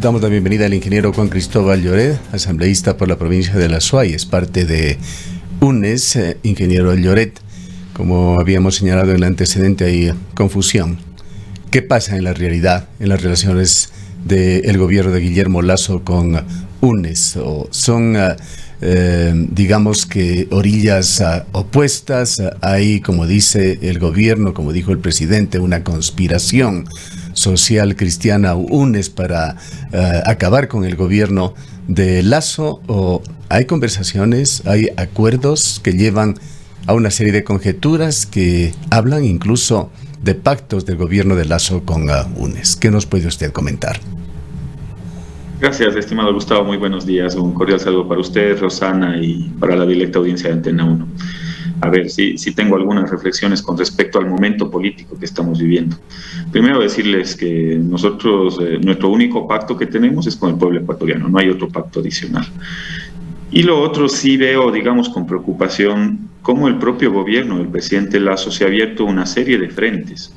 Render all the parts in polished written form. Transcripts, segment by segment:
Damos la bienvenida al ingeniero Juan Cristóbal Lloret, asambleísta por la provincia de La Suay, es parte de UNES. Ingeniero Lloret, como habíamos señalado en el antecedente, hay confusión. ¿Qué pasa en la realidad, en las relaciones del gobierno de Guillermo Lasso con UNES? ¿O son, digamos que, orillas opuestas? Hay, como dice el gobierno, como dijo el presidente, una conspiración social cristiana UNES para acabar con el gobierno de Lasso, o hay conversaciones, hay acuerdos que llevan a una serie de conjeturas que hablan incluso de pactos del gobierno de Lasso con UNES. ¿Qué nos puede usted comentar? Gracias, estimado Gustavo, muy buenos días. Un cordial saludo para usted, Rosana, y para la directa audiencia de Antena 1. A ver, sí tengo algunas reflexiones con respecto al momento político que estamos viviendo. Primero decirles que nosotros, nuestro único pacto que tenemos es con el pueblo ecuatoriano, no hay otro pacto adicional. Y lo otro, sí veo, digamos, con preocupación cómo el propio gobierno, el presidente Lasso, se ha abierto una serie de frentes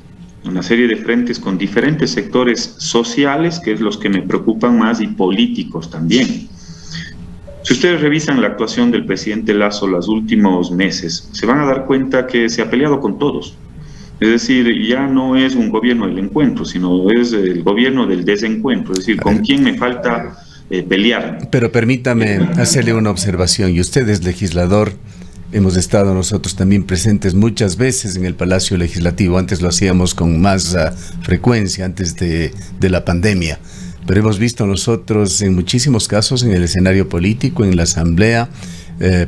con diferentes sectores sociales, que es los que me preocupan más, y políticos también. Si ustedes revisan la actuación del presidente Lasso los últimos meses, se van a dar cuenta que se ha peleado con todos. Es decir, ya no es un gobierno del encuentro, sino es el gobierno del desencuentro. Es decir, ¿con quién me falta pelear? Pero permítame hacerle una observación. Y usted es legislador. Hemos estado nosotros también presentes muchas veces en el Palacio Legislativo. Antes lo hacíamos con más frecuencia, antes de la pandemia. Pero hemos visto nosotros en muchísimos casos en el escenario político, en la asamblea,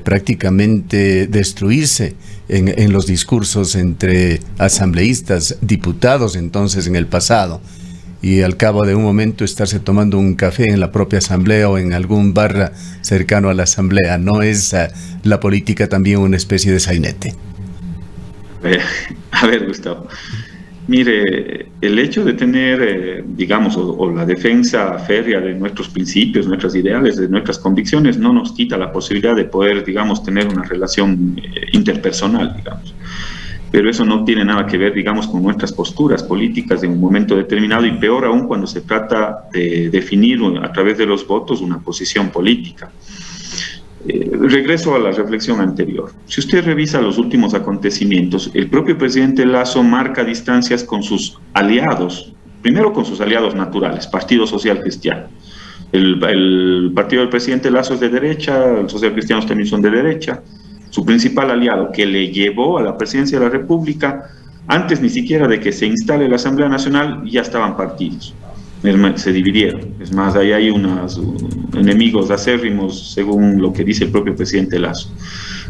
prácticamente destruirse en los discursos entre asambleístas, diputados entonces en el pasado, y al cabo de un momento estarse tomando un café en la propia asamblea o en algún bar cercano a la asamblea. ¿No es la política también una especie de sainete? A ver, Gustavo. Mire, el hecho de tener, digamos, o la defensa férrea de nuestros principios, nuestras ideales, de nuestras convicciones, no nos quita la posibilidad de poder, digamos, tener una relación interpersonal, digamos. Pero eso no tiene nada que ver, digamos, con nuestras posturas políticas en un momento determinado, y peor aún cuando se trata de definir a través de los votos una posición política. Regreso a la reflexión anterior. Si usted revisa los últimos acontecimientos, el propio presidente Lasso marca distancias con sus aliados, primero con sus aliados naturales, Partido Social Cristiano. El partido del presidente Lasso es de derecha, los socialcristianos también son de derecha. Su principal aliado, que le llevó a la presidencia de la República, antes ni siquiera de que se instale la Asamblea Nacional, ya estaban partidos. Se dividieron. Es más, ahí hay unos enemigos acérrimos, según lo que dice el propio presidente Lasso.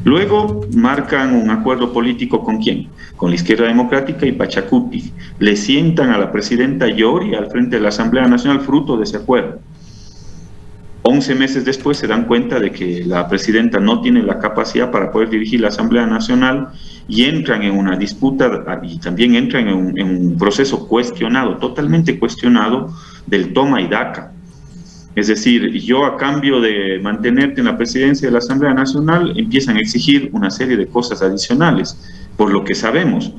Luego marcan un acuerdo político ¿con quién? Con la Izquierda Democrática y Pachacuti. Le sientan a la presidenta Llori al frente de la Asamblea Nacional fruto de ese acuerdo. 11 meses después se dan cuenta de que la presidenta no tiene la capacidad para poder dirigir la Asamblea Nacional, y entran en una disputa y también entran en un proceso cuestionado, totalmente cuestionado, del toma y daca. Es decir, yo a cambio de mantenerte en la presidencia de la Asamblea Nacional, empiezan a exigir una serie de cosas adicionales, por lo que sabemos.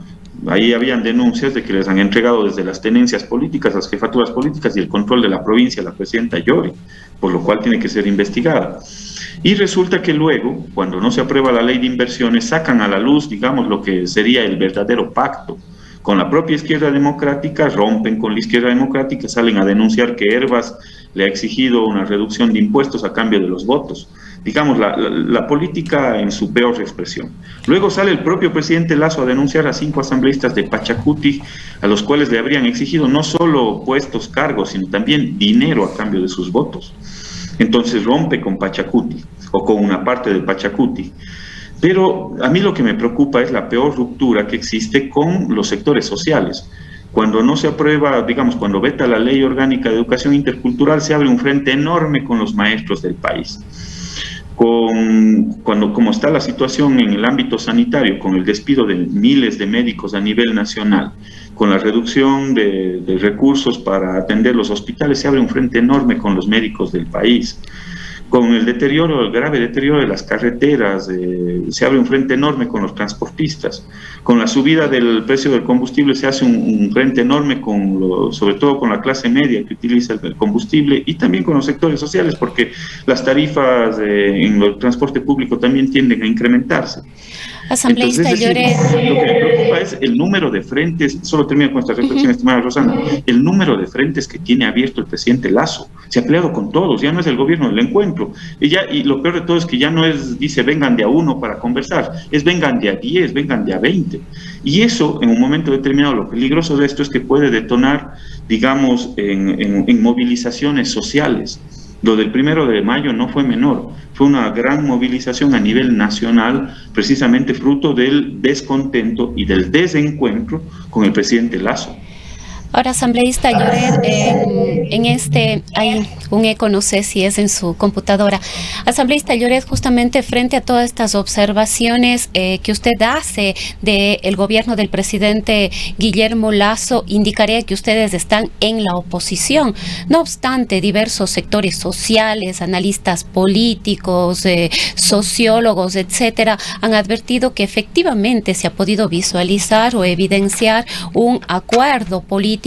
Ahí habían denuncias de que les han entregado desde las tenencias políticas, las jefaturas políticas y el control de la provincia a la presidenta Llori, por lo cual tiene que ser investigada. Y resulta que luego, cuando no se aprueba la ley de inversiones, sacan a la luz, digamos, lo que sería el verdadero pacto con la propia Izquierda Democrática, rompen con la Izquierda Democrática, salen a denunciar que Hervas le ha exigido una reducción de impuestos a cambio de los votos. Digamos, la política en su peor expresión. Luego sale el propio presidente Lasso a denunciar a 5 asambleístas de Pachacuti, a los cuales le habrían exigido no solo puestos, cargos, sino también dinero a cambio de sus votos. Entonces rompe con Pachacuti, o con una parte de Pachacuti. Pero a mí lo que me preocupa es la peor ruptura que existe con los sectores sociales. Cuando no se aprueba, digamos, cuando veta la Ley Orgánica de Educación Intercultural, se abre un frente enorme con los maestros del país. Como está la situación en el ámbito sanitario, con el despido de miles de médicos a nivel nacional, con la reducción de recursos para atender los hospitales, se abre un frente enorme con los médicos del país. Con el grave deterioro de las carreteras, se abre un frente enorme con los transportistas. Con la subida del precio del combustible se hace un frente enorme, sobre todo con la clase media que utiliza el combustible y también con los sectores sociales, porque las tarifas en el transporte público también tienden a incrementarse. Asambleísta Lloret. Lo que me preocupa es el número de frentes, solo termino con esta reflexión, estimada Rosana, el número de frentes que tiene abierto el presidente Lasso. Se ha peleado con todos, ya no es el gobierno del encuentro. Y lo peor de todo es que ya no dice vengan de a uno para conversar, es vengan de a 10, vengan de a 20. Y eso, en un momento determinado, lo peligroso de esto es que puede detonar, digamos, en movilizaciones sociales. Lo del 1 de mayo no fue menor, fue una gran movilización a nivel nacional, precisamente fruto del descontento y del desencuentro con el presidente Lasso. Ahora, asambleísta Lloret, hay un eco, no sé si es en su computadora. Asambleísta Lloret, justamente frente a todas estas observaciones que usted hace del gobierno del presidente Guillermo Lasso, indicaría que ustedes están en la oposición. No obstante, diversos sectores sociales, analistas políticos, sociólogos, etcétera, han advertido que efectivamente se ha podido visualizar o evidenciar un acuerdo político.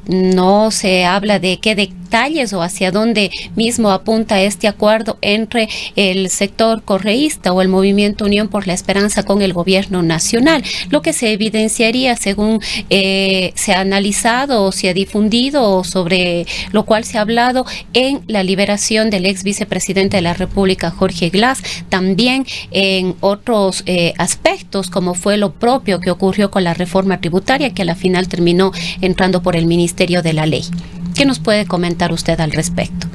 No se habla de qué detalles o hacia dónde mismo apunta este acuerdo entre el sector correísta o el Movimiento Unión por la Esperanza con el gobierno nacional. Lo que se evidenciaría, según se ha analizado o se ha difundido, o sobre lo cual se ha hablado, en la liberación del ex vicepresidente de la República, Jorge Glass, también en otros aspectos, como fue lo propio que ocurrió con la reforma tributaria, que a la final terminó entrando por el Ministerio de la Ley. ¿Qué nos puede comentar usted al respecto?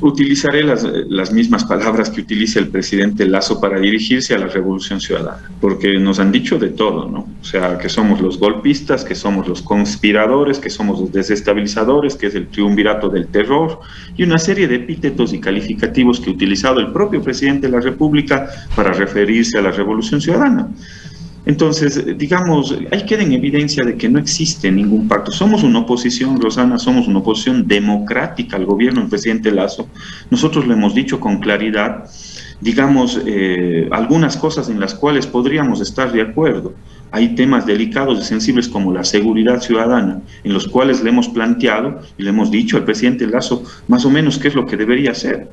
Utilizaré las mismas palabras que utiliza el presidente Lasso para dirigirse a la Revolución Ciudadana, porque nos han dicho de todo, ¿no? O sea, que somos los golpistas, que somos los conspiradores, que somos los desestabilizadores, que es el triunvirato del terror, y una serie de epítetos y calificativos que ha utilizado el propio presidente de la República para referirse a la Revolución Ciudadana. Entonces, digamos, ahí queda en evidencia de que no existe ningún pacto. Somos una oposición, Rosana, somos una oposición democrática al gobierno del presidente Lasso. Nosotros lo hemos dicho con claridad, digamos, algunas cosas en las cuales podríamos estar de acuerdo. Hay temas delicados y sensibles como la seguridad ciudadana, en los cuales le hemos planteado y le hemos dicho al presidente Lasso más o menos qué es lo que debería hacer.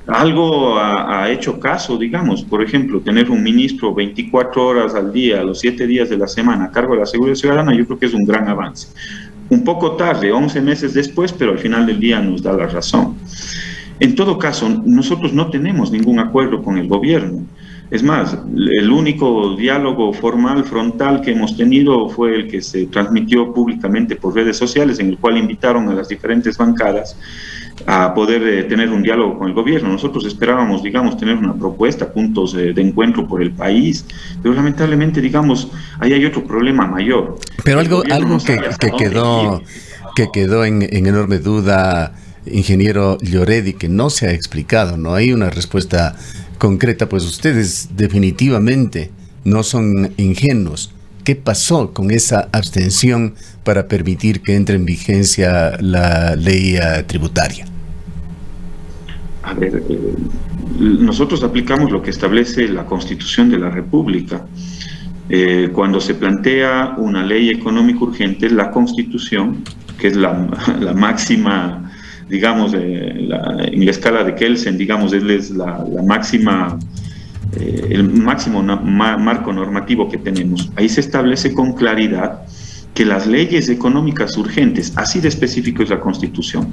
Algo ha hecho caso, digamos, por ejemplo, tener un ministro 24 horas al día, los 7 días de la semana a cargo de la seguridad ciudadana, yo creo que es un gran avance. Un poco tarde, 11 meses después, pero al final del día nos da la razón. En todo caso, nosotros no tenemos ningún acuerdo con el gobierno. Es más, el único diálogo formal, frontal que hemos tenido fue el que se transmitió públicamente por redes sociales, en el cual invitaron a las diferentes bancadas a poder tener un diálogo con el gobierno. Nosotros esperábamos, digamos, tener una propuesta, puntos de encuentro por el país, pero lamentablemente, digamos, ahí hay otro problema mayor. Pero algo que quedó en enorme duda, ingeniero Lloret, y que no se ha explicado, no hay una respuesta concreta, pues ustedes definitivamente no son ingenuos. ¿Qué pasó con esa abstención para permitir que entre en vigencia la ley tributaria? A ver, nosotros aplicamos lo que establece la Constitución de la República. Cuando se plantea una ley económica urgente, la Constitución, que es la máxima, digamos, en la escala de Kelsen, digamos, es la máxima, el máximo marco normativo que tenemos. Ahí se establece con claridad que las leyes económicas urgentes, así de específico es la Constitución,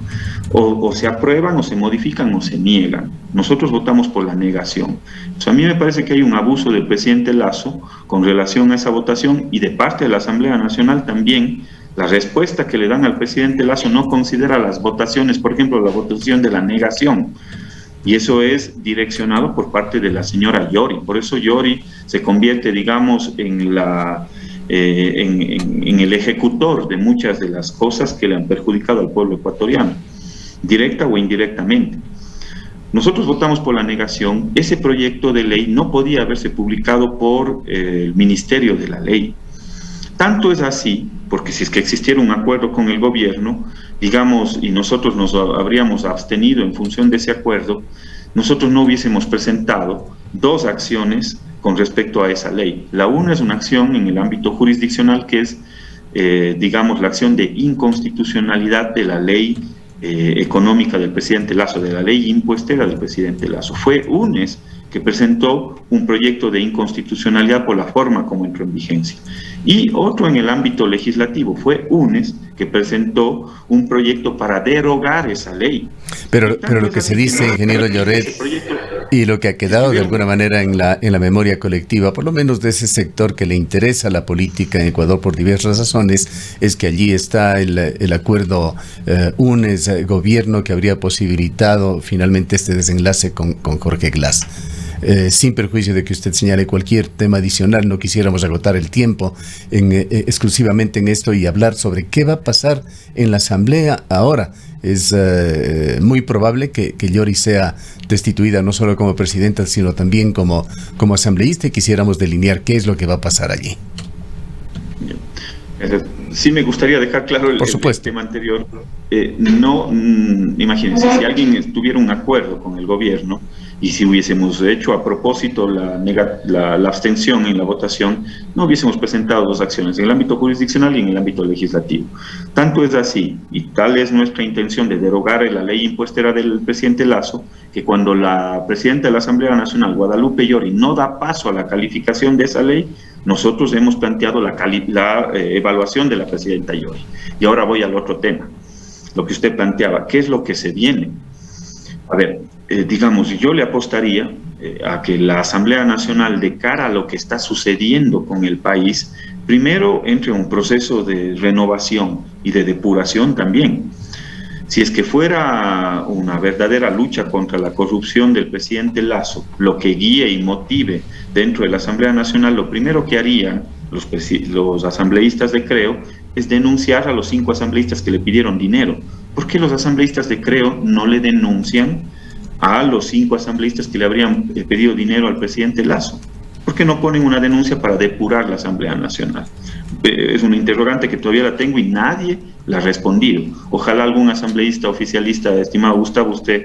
o se aprueban o se modifican o se niegan. Nosotros votamos por la negación. Entonces, a mí me parece que hay un abuso del presidente Lasso con relación a esa votación, y de parte de la Asamblea Nacional también. La respuesta que le dan al presidente Lasso no considera las votaciones, por ejemplo, la votación de la negación, y eso es direccionado por parte de la señora Yori. Por eso Yori se convierte, digamos, en el ejecutor de muchas de las cosas que le han perjudicado al pueblo ecuatoriano, directa o indirectamente. Nosotros votamos por la negación. Ese proyecto de ley no podía haberse publicado por el Ministerio de la Ley. Tanto es así, porque si es que existiera un acuerdo con el gobierno, digamos, y nosotros nos habríamos abstenido en función de ese acuerdo, nosotros no hubiésemos presentado 2 acciones con respecto a esa ley. La una es una acción en el ámbito jurisdiccional que es, digamos, la acción de inconstitucionalidad de la ley económica del presidente Lasso, de la ley impuestera del presidente Lasso. Fue UNES que presentó un proyecto de inconstitucionalidad por la forma como entró en vigencia. Y otro en el ámbito legislativo, fue UNES que presentó un proyecto para derogar esa ley. Pero lo que se dice, ingeniero Lloret, y lo que ha quedado de alguna manera en la memoria colectiva, por lo menos de ese sector que le interesa la política en Ecuador por diversas razones, es que allí está el acuerdo UNES-gobierno que habría posibilitado finalmente este desenlace con Jorge Glass. Sin perjuicio de que usted señale cualquier tema adicional, no quisiéramos agotar el tiempo exclusivamente en esto y hablar sobre qué va a pasar en la Asamblea ahora. Es muy probable que Llori sea destituida no solo como presidenta, sino también como asambleísta, y quisiéramos delinear qué es lo que va a pasar allí. Sí me gustaría dejar claro el tema anterior. Imagínense, si alguien tuviera un acuerdo con el gobierno y si hubiésemos hecho a propósito la abstención en la votación, no hubiésemos presentado dos acciones, en el ámbito jurisdiccional y en el ámbito legislativo. Tanto es así, y tal es nuestra intención de derogar la ley impuestera del presidente Lasso, que cuando la presidenta de la Asamblea Nacional, Guadalupe Llori, no da paso a la calificación de esa ley, nosotros hemos planteado la evaluación de la presidenta Llori. Y ahora voy al otro tema, lo que usted planteaba, ¿qué es lo que se viene? A ver, digamos, yo le apostaría a que la Asamblea Nacional, de cara a lo que está sucediendo con el país, primero entre en un proceso de renovación y de depuración también. Si es que fuera una verdadera lucha contra la corrupción del presidente Lasso, lo que guíe y motive dentro de la Asamblea Nacional, lo primero que harían los asambleístas de Creo es denunciar a los 5 asambleístas que le pidieron dinero. ¿Por qué los asambleístas de Creo no le denuncian a los 5 asambleístas que le habrían pedido dinero al presidente Lasso? ¿Por qué no ponen una denuncia para depurar la Asamblea Nacional? Es una interrogante que todavía la tengo y nadie la ha respondido. Ojalá algún asambleísta oficialista, estimado Gustavo, usted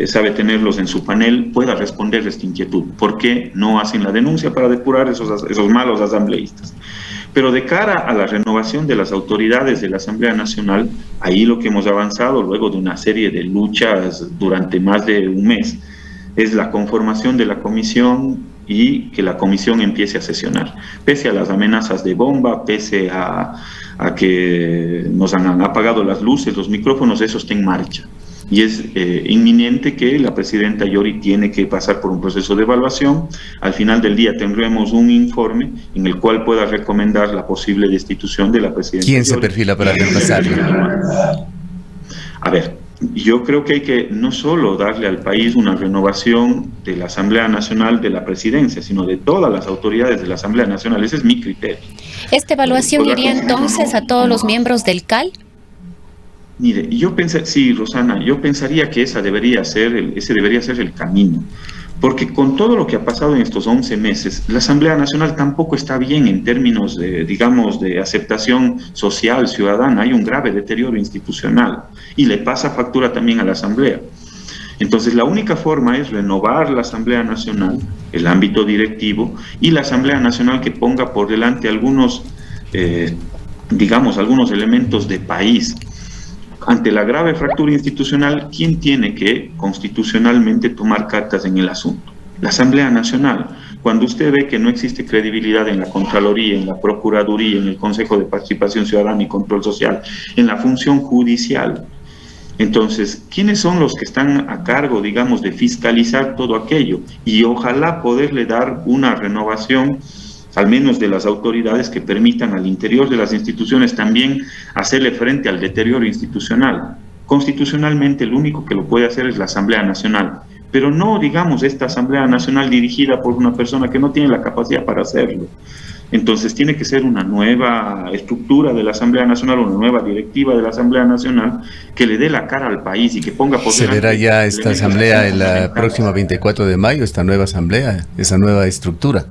sabe tenerlos en su panel, pueda responder esta inquietud. ¿Por qué no hacen la denuncia para depurar esos malos asambleístas? Pero de cara a la renovación de las autoridades de la Asamblea Nacional, ahí lo que hemos avanzado luego de una serie de luchas durante más de un mes es la conformación de la comisión y que la comisión empiece a sesionar. Pese a las amenazas de bomba, pese a que nos han apagado las luces, los micrófonos, eso está en marcha. Y es inminente que la presidenta Llori tiene que pasar por un proceso de evaluación. Al final del día tendremos un informe en el cual pueda recomendar la posible destitución de la presidenta ¿Quién Llori. se perfila para reemplazarlo? A ver, yo creo que hay que no solo darle al país una renovación de la Asamblea Nacional, de la presidencia, sino de todas las autoridades de la Asamblea Nacional. Ese es mi criterio. ¿Esta evaluación iría entonces a todos los miembros del CAL? Mire, yo pensé, sí, Rosana, yo pensaría que ese debería ser el camino, porque con todo lo que ha pasado en estos 11 meses, la Asamblea Nacional tampoco está bien en términos de, digamos, de aceptación social, ciudadana. Hay un grave deterioro institucional y le pasa factura también a la Asamblea. Entonces, la única forma es renovar la Asamblea Nacional, el ámbito directivo, y la Asamblea Nacional que ponga por delante algunos, algunos elementos de país. Ante la grave fractura institucional, ¿quién tiene que constitucionalmente tomar cartas en el asunto? La Asamblea Nacional. Cuando usted ve que no existe credibilidad en la Contraloría, en la Procuraduría, en el Consejo de Participación Ciudadana y Control Social, en la función judicial, entonces, ¿quiénes son los que están a cargo, digamos, de fiscalizar todo aquello? Y ojalá poderle dar una renovación, al menos de las autoridades, que permitan al interior de las instituciones también hacerle frente al deterioro institucional. Constitucionalmente, el único que lo puede hacer es la Asamblea Nacional, pero no, digamos, esta Asamblea Nacional dirigida por una persona que no tiene la capacidad para hacerlo. Entonces, tiene que ser una nueva estructura de la Asamblea Nacional, una nueva directiva de la Asamblea Nacional que le dé la cara al país y que ponga por delante. ¿Se verá ya esta asamblea en la próxima 24 de mayo, esta nueva asamblea, esa nueva estructura?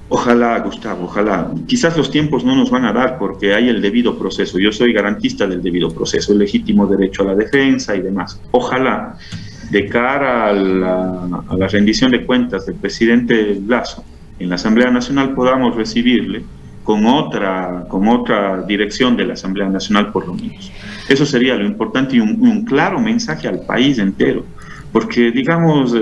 Ojalá, Gustavo, ojalá. Quizás los tiempos no nos van a dar porque hay el debido proceso. Yo soy garantista del debido proceso, el legítimo derecho a la defensa y demás. Ojalá. de cara a la rendición de cuentas del presidente Lasso en la Asamblea Nacional podamos recibirle con otra dirección de la Asamblea Nacional por lo menos. Eso sería lo importante y un claro mensaje al país entero. Porque, digamos,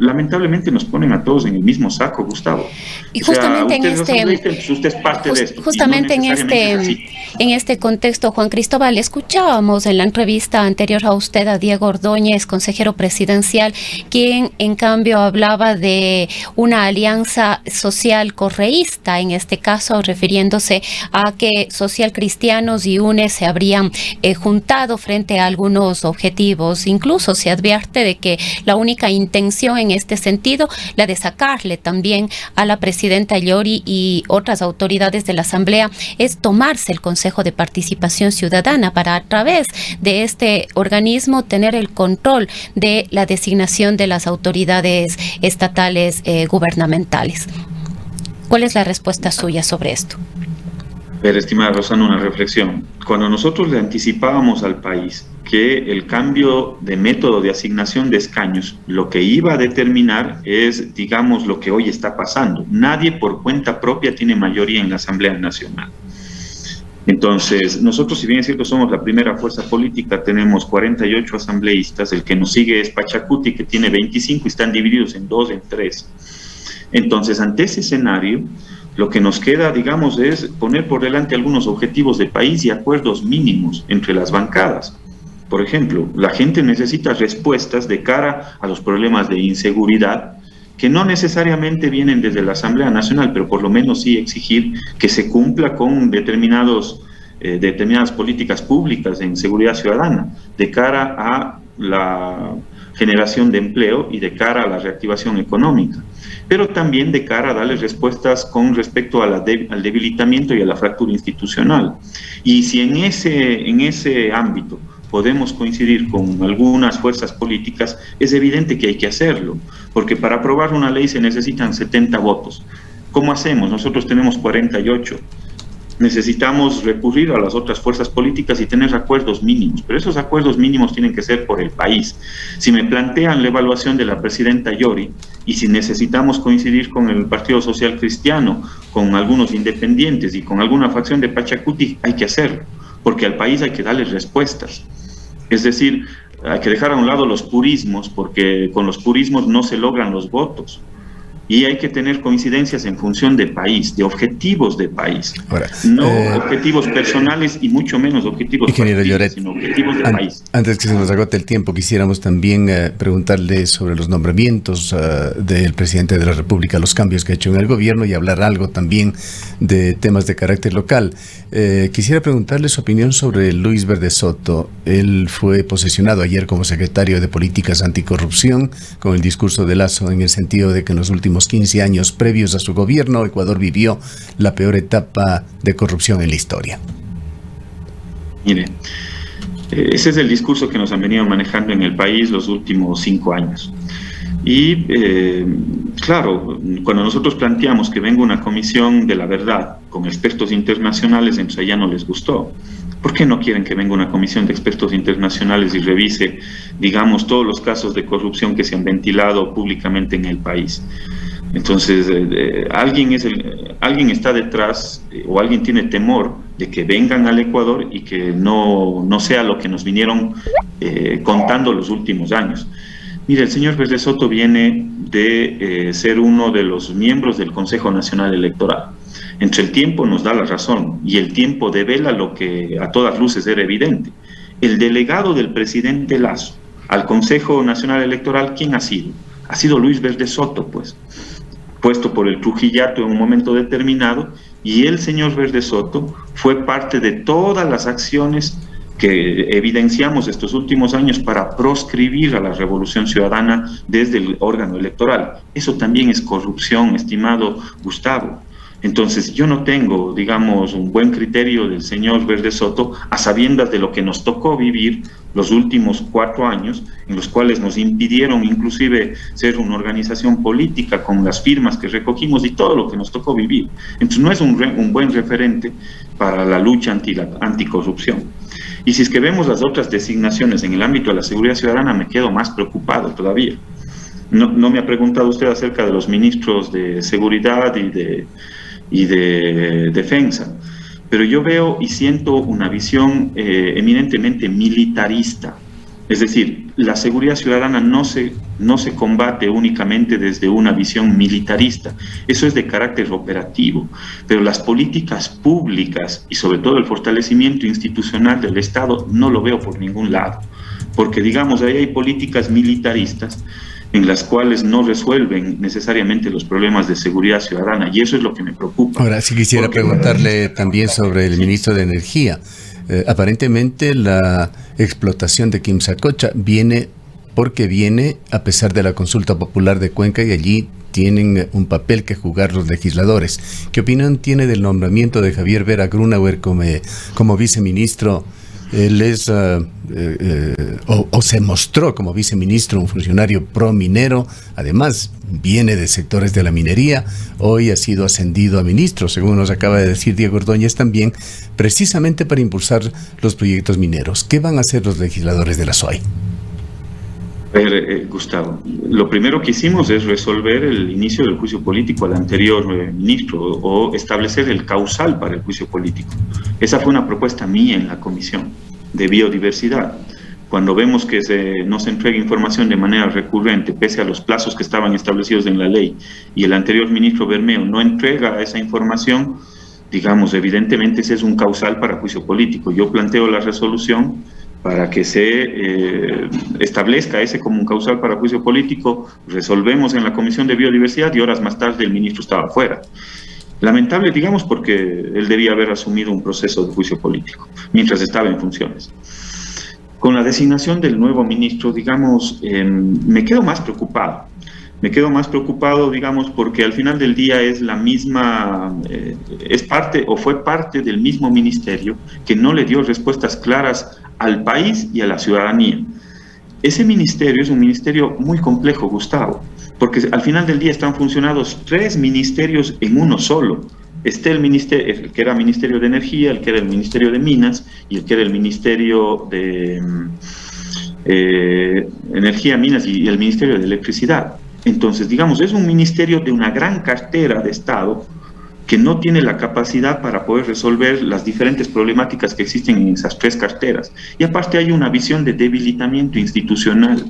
lamentablemente nos ponen a todos en el mismo saco, Gustavo. Y justamente usted es parte de esto. Justamente no en este contexto, Juan Cristóbal, escuchábamos en la entrevista anterior a usted a Diego Ordóñez, consejero presidencial, quien en cambio hablaba de una alianza social correísta, en este caso refiriéndose a que socialcristianos y UNES se habrían juntado frente a algunos objetivos. Incluso se advierte de que la única intención en este sentido, la de sacarle también a la presidenta Llori y otras autoridades de la Asamblea, es tomarse el Consejo de Participación Ciudadana para a través de este organismo tener el control de la designación de las autoridades estatales gubernamentales. ¿Cuál es la respuesta suya sobre esto? Pero, estimada Rosana, una reflexión. Cuando nosotros le anticipábamos al país que el cambio de método de asignación de escaños lo que iba a determinar es, digamos, lo que hoy está pasando. Nadie por cuenta propia tiene mayoría en la Asamblea Nacional. Entonces, nosotros, si bien es cierto, somos la primera fuerza política, tenemos 48 asambleístas, el que nos sigue es Pachacuti, que tiene 25 y están divididos en 2, en 3. Entonces, ante ese escenario, lo que nos queda, digamos, es poner por delante algunos objetivos de país y acuerdos mínimos entre las bancadas. Por ejemplo, la gente necesita respuestas de cara a los problemas de inseguridad, que no necesariamente vienen desde la Asamblea Nacional, pero por lo menos sí exigir que se cumpla con determinadas políticas públicas en seguridad ciudadana, de cara a la generación de empleo y de cara a la reactivación económica, pero también de cara a darle respuestas con respecto a al debilitamiento y a la fractura institucional. Y si en ese ámbito podemos coincidir con algunas fuerzas políticas, es evidente que hay que hacerlo, porque para aprobar una ley se necesitan 70 votos. ¿Cómo hacemos? Nosotros tenemos 48. Necesitamos recurrir a las otras fuerzas políticas y tener acuerdos mínimos, pero esos acuerdos mínimos tienen que ser por el país. Si me plantean la evaluación de la presidenta Llori, y si necesitamos coincidir con el Partido Social Cristiano, con algunos independientes y con alguna facción de Pachacuti, hay que hacerlo, porque al país hay que darle respuestas. Es decir, hay que dejar a un lado los purismos, porque con los purismos no se logran los votos. Y hay que tener coincidencias en función de país, de objetivos de país. Ahora, no objetivos personales y mucho menos objetivos partidistas, sino objetivos de país. Antes que se nos agote el tiempo, quisiéramos también preguntarle sobre los nombramientos del presidente de la República, los cambios que ha hecho en el gobierno y hablar algo también de temas de carácter local. Quisiera preguntarle su opinión sobre Luis Verde Soto. Él fue posesionado ayer como secretario de Políticas Anticorrupción con el discurso de Lasso, en el sentido de que en los últimos 15 años previos a su gobierno, Ecuador vivió la peor etapa de corrupción en la historia. Mire, ese es el discurso que nos han venido manejando en el país los últimos 5 años. Y claro, cuando nosotros planteamos que venga una comisión de la verdad con expertos internacionales, entonces ya no les gustó. ¿Por qué no quieren que venga una comisión de expertos internacionales y revise, digamos, todos los casos de corrupción que se han ventilado públicamente en el país? Entonces, alguien está detrás o alguien tiene temor de que vengan al Ecuador y que no sea lo que nos vinieron contando los últimos años. Mire, el señor Verde Soto viene de ser uno de los miembros del Consejo Nacional Electoral. Entre el tiempo nos da la razón y el tiempo devela lo que a todas luces era evidente. El delegado del presidente Lasso al Consejo Nacional Electoral, ¿quién ha sido? Ha sido Luis Verde Soto, pues, puesto por el Trujillato en un momento determinado, y el señor Verde Soto fue parte de todas las acciones que evidenciamos estos últimos años para proscribir a la Revolución Ciudadana desde el órgano electoral. Eso también es corrupción, estimado Gustavo. Entonces, yo no tengo, digamos, un buen criterio del señor Verde Soto a sabiendas de lo que nos tocó vivir los últimos 4 años, en los cuales nos impidieron inclusive ser una organización política con las firmas que recogimos y todo lo que nos tocó vivir. Entonces, no es un buen referente para la lucha anticorrupción. Y si es que vemos las otras designaciones en el ámbito de la seguridad ciudadana, me quedo más preocupado todavía. No me ha preguntado usted acerca de los ministros de seguridad y de defensa, pero yo veo y siento una visión eminentemente militarista. Es decir, la seguridad ciudadana no se combate únicamente desde una visión militarista, eso es de carácter operativo, pero las políticas públicas y sobre todo el fortalecimiento institucional del Estado no lo veo por ningún lado, porque digamos, ahí hay políticas militaristas en las cuales no resuelven necesariamente los problemas de seguridad ciudadana, y eso es lo que me preocupa. Ahora, sí quisiera preguntarle también sobre el ministro de Energía. Aparentemente la explotación de Quimsacocha viene a pesar de la consulta popular de Cuenca, y allí tienen un papel que jugar los legisladores. ¿Qué opinión tiene del nombramiento de Javier Vera Grunauer como viceministro? Él es, o se mostró como viceministro, un funcionario pro-minero, además viene de sectores de la minería, hoy ha sido ascendido a ministro, según nos acaba de decir Diego Ordóñez también, precisamente para impulsar los proyectos mineros. ¿Qué van a hacer los legisladores de la SUAY? A ver, Gustavo, lo primero que hicimos es resolver el inicio del juicio político al anterior ministro, o establecer el causal para el juicio político. Esa fue una propuesta mía en la Comisión de Biodiversidad. Cuando vemos que no se entrega información de manera recurrente, pese a los plazos que estaban establecidos en la ley, y el anterior ministro Bermeo no entrega esa información, digamos, evidentemente ese es un causal para juicio político. Yo planteo la resolución para que se establezca ese como un causal para juicio político. Resolvemos en la Comisión de Biodiversidad y horas más tarde el ministro estaba fuera. Lamentable, digamos, porque él debía haber asumido un proceso de juicio político mientras estaba en funciones. Con la designación del nuevo ministro, digamos, me quedo más preocupado. Me quedo más preocupado, digamos, porque al final del día es la misma, es parte o fue parte del mismo ministerio que no le dio respuestas claras al país y a la ciudadanía. Ese ministerio es un ministerio muy complejo, Gustavo, porque al final del día están funcionados 3 ministerios en uno solo. Está el ministerio, el que era Ministerio de Energía, el que era el Ministerio de Minas y el que era el Ministerio de Energía, Minas y el Ministerio de Electricidad. Entonces, digamos, es un ministerio de una gran cartera de Estado que no tiene la capacidad para poder resolver las diferentes problemáticas que existen en esas 3 carteras. Y aparte hay una visión de debilitamiento institucional.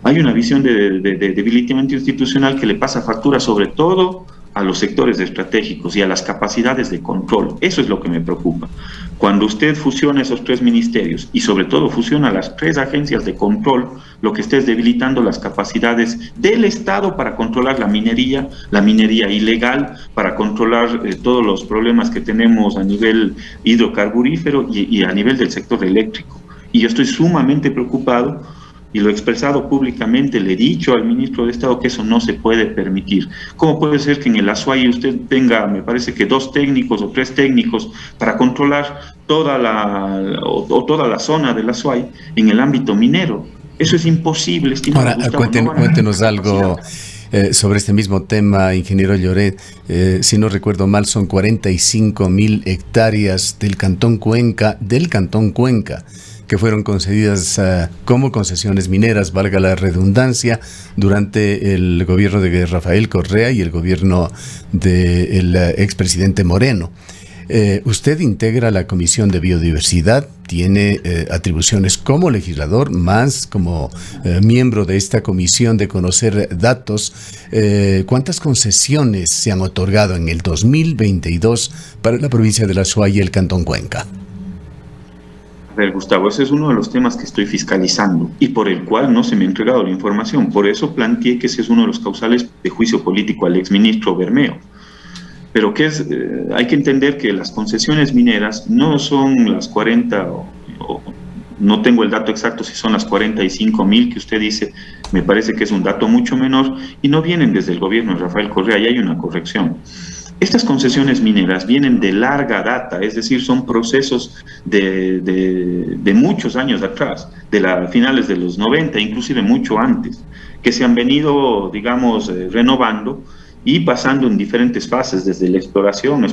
Hay una visión de debilitamiento institucional que le pasa factura sobre todo a los sectores estratégicos y a las capacidades de control. Eso es lo que me preocupa. Cuando usted fusiona esos 3 ministerios y sobre todo fusiona las 3 agencias de control, lo que está es debilitando las capacidades del Estado para controlar la minería ilegal, para controlar todos los problemas que tenemos a nivel hidrocarburífero y a nivel del sector eléctrico. Y yo estoy sumamente preocupado, y lo he expresado públicamente, le he dicho al ministro de Estado que eso no se puede permitir. ¿Cómo puede ser que en el Azuay usted tenga, me parece que 2 técnicos o 3 técnicos para controlar toda la zona del Azuay en el ámbito minero? Eso es imposible, estimado Gustavo. Ahora, cuéntenos algo sobre este mismo tema, ingeniero Lloret. Si no recuerdo mal, son 45.000 hectáreas del Cantón Cuenca, que fueron concedidas como concesiones mineras, valga la redundancia, durante el gobierno de Rafael Correa y el gobierno del expresidente Moreno. Usted integra la Comisión de Biodiversidad, tiene atribuciones como legislador, más como miembro de esta comisión de conocer datos. ¿Cuántas concesiones se han otorgado en el 2022 para la provincia de la Azuay y el Cantón Cuenca? A ver, Gustavo, ese es uno de los temas que estoy fiscalizando y por el cual no se me ha entregado la información. Por eso planteé que ese es uno de los causales de juicio político al exministro Bermeo. Pero hay que entender que las concesiones mineras no son las 40, no tengo el dato exacto si son las 45.000 que usted dice, me parece que es un dato mucho menor, y no vienen desde el gobierno de Rafael Correa, y hay una corrección. Estas concesiones mineras vienen de larga data, es decir, son procesos de muchos años atrás, finales de los 90, inclusive mucho antes, que se han venido, digamos, renovando y pasando en diferentes fases, desde la exploración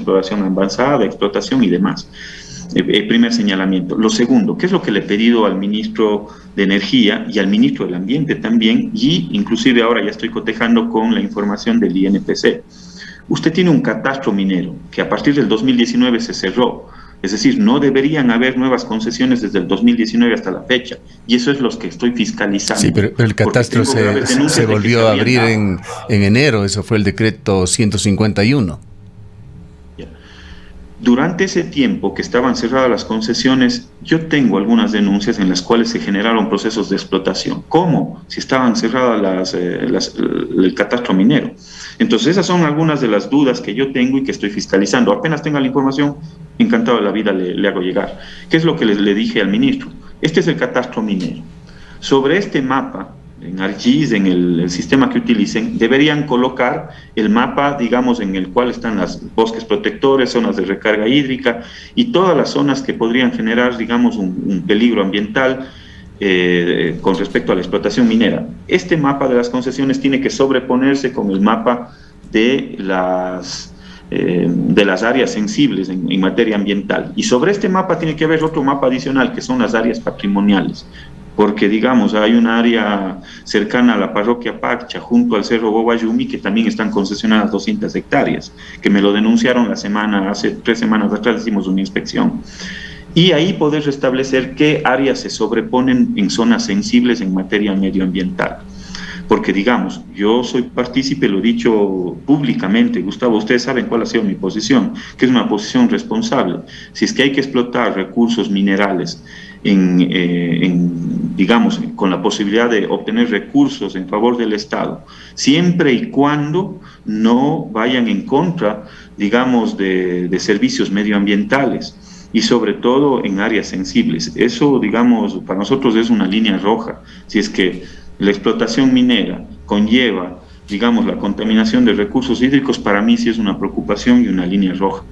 avanzada, explotación y demás. El primer señalamiento. Lo segundo, ¿qué es lo que le he pedido al ministro de Energía y al ministro del Ambiente también? Y inclusive ahora ya estoy cotejando con la información del INPC. Usted tiene un catastro minero que a partir del 2019 se cerró. Es decir, no deberían haber nuevas concesiones desde el 2019 hasta la fecha. Y eso es lo que estoy fiscalizando. Sí, pero el catastro se volvió a abrir en enero. Eso fue el decreto 151. Durante ese tiempo que estaban cerradas las concesiones, yo tengo algunas denuncias en las cuales se generaron procesos de explotación. ¿Cómo? Si estaban cerradas el catastro minero. Entonces, esas son algunas de las dudas que yo tengo y que estoy fiscalizando. Apenas tenga la información, encantado de la vida le hago llegar. ¿Qué es lo que le dije al ministro? Este es el catastro minero. Sobre este mapa, en ArcGIS, en el sistema que utilicen, deberían colocar el mapa, digamos, en el cual están los bosques protectores, zonas de recarga hídrica y todas las zonas que podrían generar, digamos, un peligro ambiental con respecto a la explotación minera. Este mapa de las concesiones tiene que sobreponerse con el mapa de las áreas sensibles en materia ambiental. Y sobre este mapa tiene que haber otro mapa adicional, que son las áreas patrimoniales. Porque, digamos, hay un área cercana a la parroquia Paccha, junto al Cerro Guayumi, que también están concesionadas 200 hectáreas, que me lo denunciaron hace 3 semanas atrás, hicimos una inspección. Y ahí poder restablecer qué áreas se sobreponen en zonas sensibles en materia medioambiental. Porque, digamos, yo soy partícipe, lo he dicho públicamente, Gustavo, ustedes saben cuál ha sido mi posición, que es una posición responsable. Si es que hay que explotar recursos minerales digamos, con la posibilidad de obtener recursos en favor del Estado, siempre y cuando no vayan en contra, digamos, de servicios medioambientales y sobre todo en áreas sensibles. Eso, digamos, para nosotros es una línea roja. Si es que la explotación minera conlleva, digamos, la contaminación de recursos hídricos, para mí sí es una preocupación y una línea roja.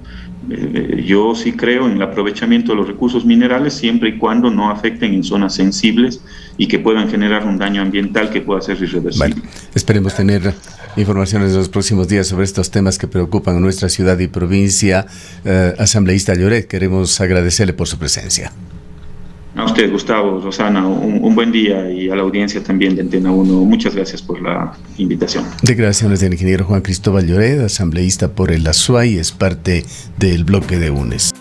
Yo sí creo en el aprovechamiento de los recursos minerales siempre y cuando no afecten en zonas sensibles y que puedan generar un daño ambiental que pueda ser irreversible. Bueno, esperemos tener informaciones en los próximos días sobre estos temas que preocupan a nuestra ciudad y provincia. Asambleísta Lloret, queremos agradecerle por su presencia. A usted, Gustavo, Rosana, un buen día, y a la audiencia también de Antena 1. Muchas gracias por la invitación. Declaraciones del ingeniero Juan Cristóbal Lloret, asambleísta por el Azuay, es parte del bloque de UNES.